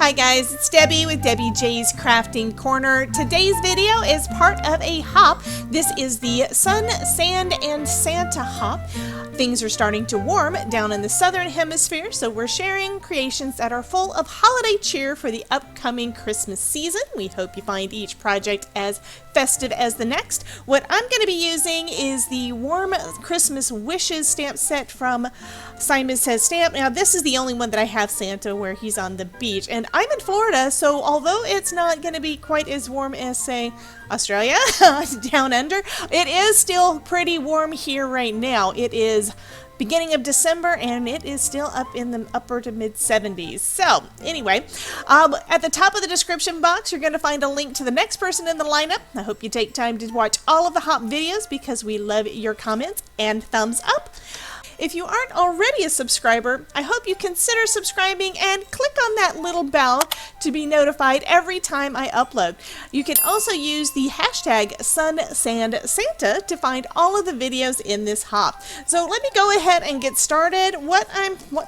Hi guys, it's Debbie with Debbie J's Crafting Corner. Today's video is part of a hop. This is the Sun, Sand, and Santa hop. Things are starting to warm down in the Southern Hemisphere, so we're sharing creations that are full of holiday cheer for the upcoming Christmas season. We hope you find each project as festive as the next. What I'm going to be using is the Warm Christmas Wishes stamp set from Simon Says Stamp. Now this is the only one that I have Santa where he's on the beach, and I'm in Florida, so although it's not going to be quite as warm as, say, Australia down under, it is still pretty warm here right now. It is beginning of December and it is still up in the upper to mid 70s. So anyway, at the top of the description box you're going to find a link to the next person in the lineup. I hope you take time to watch all of the hop videos because we love your comments and thumbs up. If you aren't already a subscriber, I hope you consider subscribing and click on that little bell to be notified every time I upload. You can also use the hashtag SunSandSanta to find all of the videos in this hop. So let me go ahead and get started. What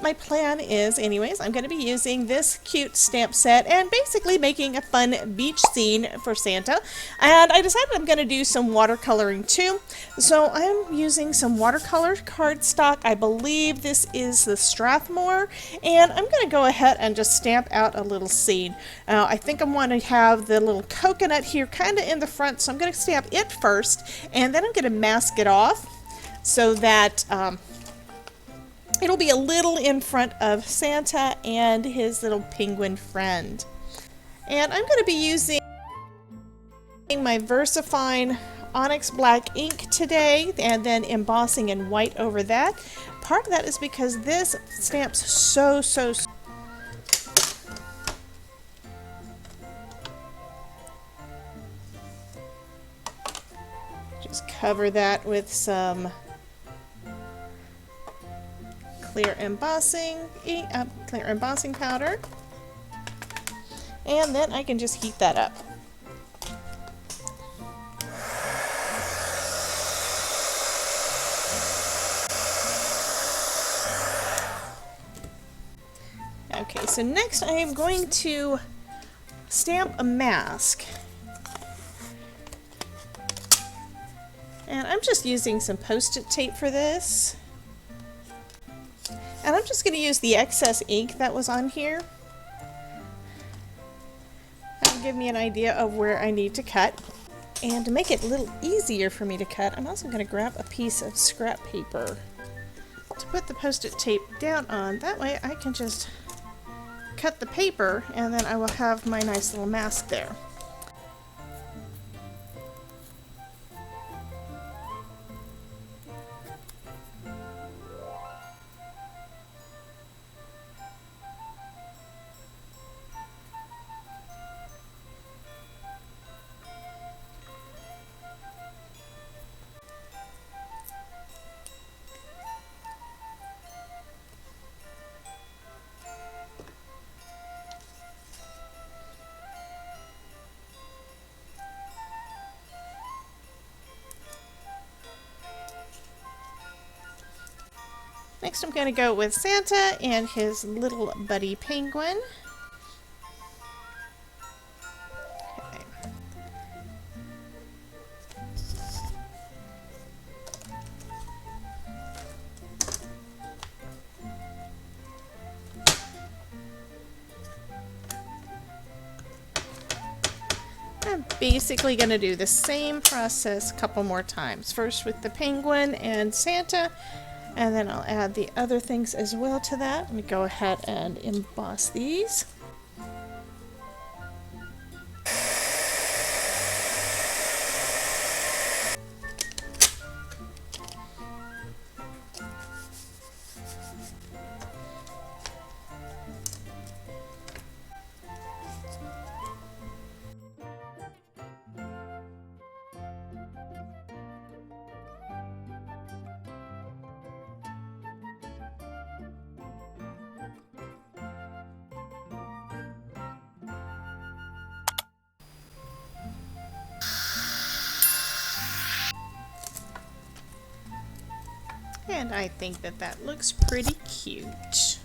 my plan is anyways, I'm going to be using this cute stamp set and basically making a fun beach scene for Santa. And I decided I'm going to do some watercoloring too. So I'm using some watercolor cardstock. I believe this is the Strathmore, and I'm going to go ahead and just stamp out a little scene. I think I want to have the little coconut here kind of in the front, so I'm going to stamp it first, and then I'm going to mask it off so that it'll be a little in front of Santa and his little penguin friend. And I'm going to be using my VersaFine Onyx Black ink today, and then embossing in white over that. Part of that is because this stamps so just cover that with some clear embossing powder, and then I can just heat that up. Okay, so next I am going to stamp a mask. And I'm just using some Post-it tape for this. And I'm just going to use the excess ink that was on here. That'll give me an idea of where I need to cut. And to make it a little easier for me to cut, I'm also going to grab a piece of scrap paper to put the Post-it tape down on. That way I can just cut the paper, and then I will have my nice little mask there. Next I'm going to go with Santa and his little buddy penguin. Okay. I'm basically going to do the same process a couple more times. First with the penguin and Santa, and then I'll add the other things as well to that. Let me go ahead and emboss these. And I think that that looks pretty cute.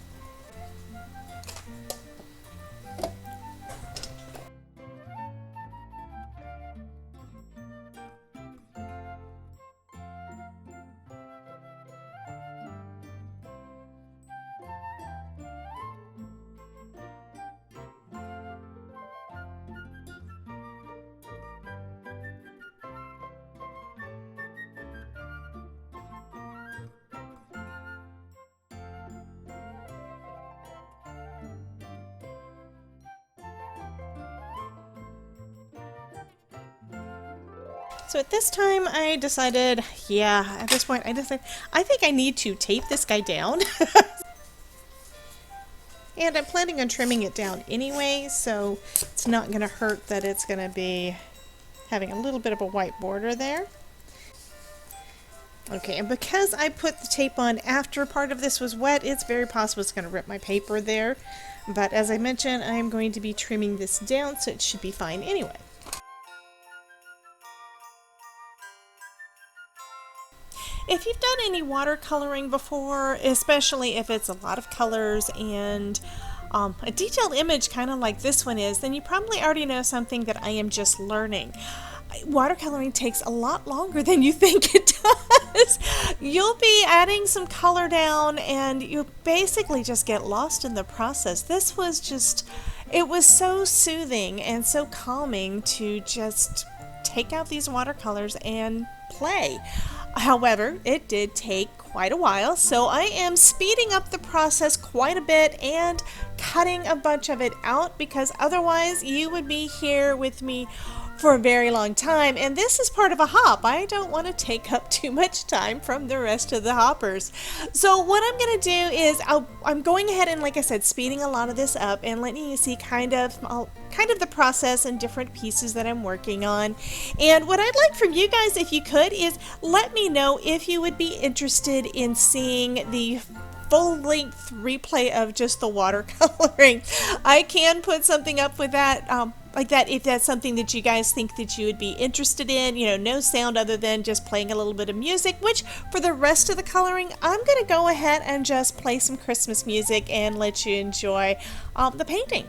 So at this time I decided, yeah, at this point I decided, I think I need to tape this guy down. And I'm planning on trimming it down anyway, so it's not going to hurt that it's going to be having a little bit of a white border there. Okay, and because I put the tape on after part of this was wet, it's very possible it's going to rip my paper there. But as I mentioned, I'm going to be trimming this down, so it should be fine anyway. If you've done any watercoloring before, especially if it's a lot of colors and a detailed image kind of like this one is, then you probably already know something that I am just learning. Watercoloring takes a lot longer than you think it does. You'll be adding some color down and you'll basically just get lost in the process. This was just, it was so soothing and so calming to just take out these watercolors and play. However, it did take quite a while, so I am speeding up the process quite a bit and cutting a bunch of it out because otherwise you would be here with me for a very long time, and this is part of a hop. I don't want to take up too much time from the rest of the hoppers. So what I'm going to do is I'm going ahead and, like I said, speeding a lot of this up and letting you see kind of the process and different pieces that I'm working on. And what I'd like from you guys, if you could, is let me know if you would be interested in seeing the full-length replay of just the watercoloring. I can put something up with that like that if that's something that you guys think that you would be interested in. You know, no sound other than just playing a little bit of music, which for the rest of the coloring I'm gonna go ahead and just play some Christmas music and let you enjoy the painting.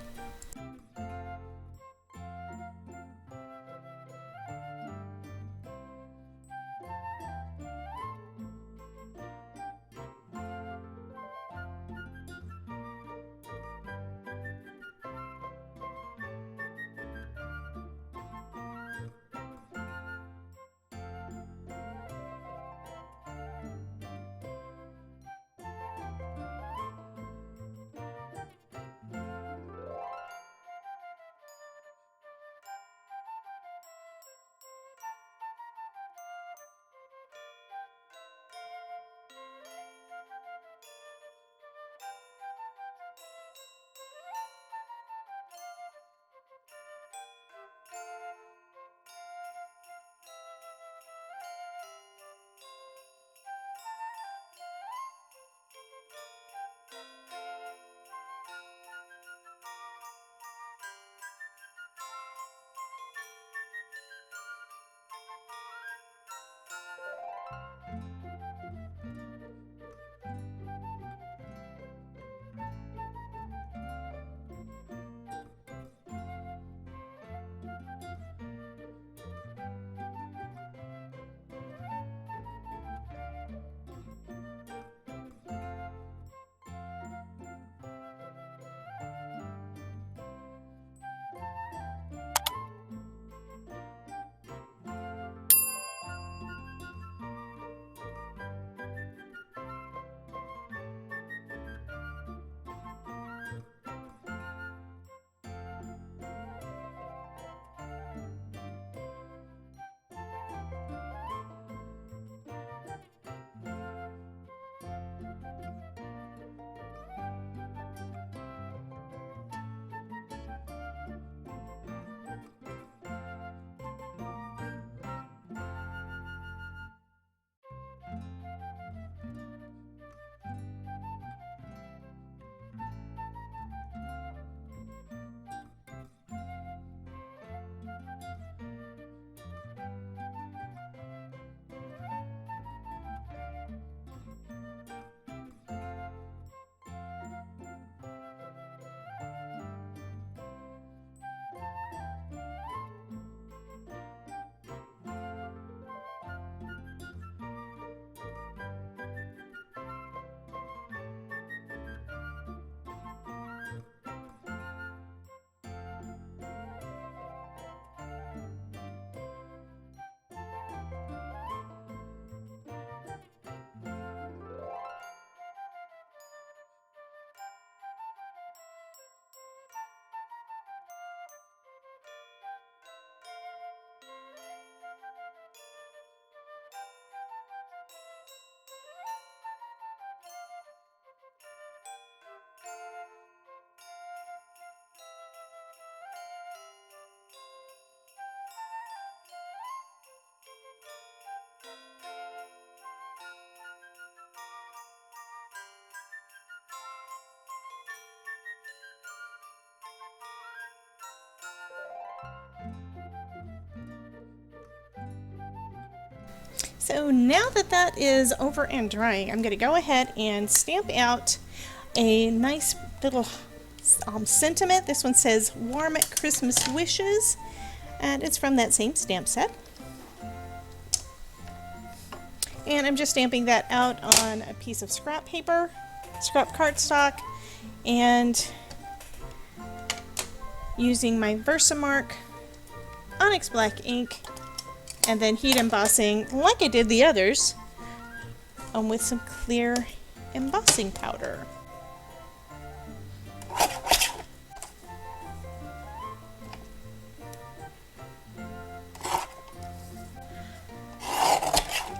So now that that is over and drying, I'm going to go ahead and stamp out a nice little sentiment. This one says Warm Christmas Wishes, and it's from that same stamp set. And I'm just stamping that out on a piece of scrap paper, scrap cardstock, and using my Versamark Onyx Black ink, and then heat embossing like I did the others with some clear embossing powder.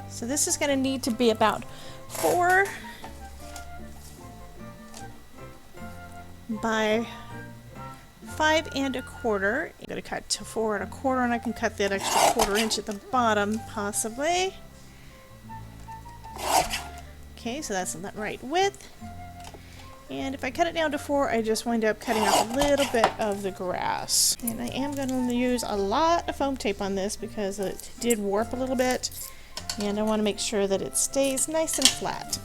So this is going to need to be about 4 by 5 1/4. I'm going to cut to 4 1/4, and I can cut that extra 1/4 inch at the bottom possibly. Okay, so that's the right width. And if I cut it down to 4, I just wind up cutting off a little bit of the grass. And I am going to use a lot of foam tape on this because it did warp a little bit. And I want to make sure that it stays nice and flat.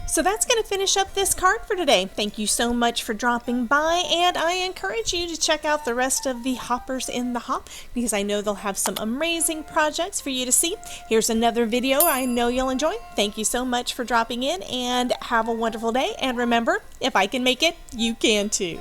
So that's going to finish up this card for today. Thank you so much for dropping by, and I encourage you to check out the rest of the hoppers in the hop because I know they'll have some amazing projects for you to see. Here's another video I know you'll enjoy. Thank you so much for dropping in, and have a wonderful day. And remember, if I can make it, you can too.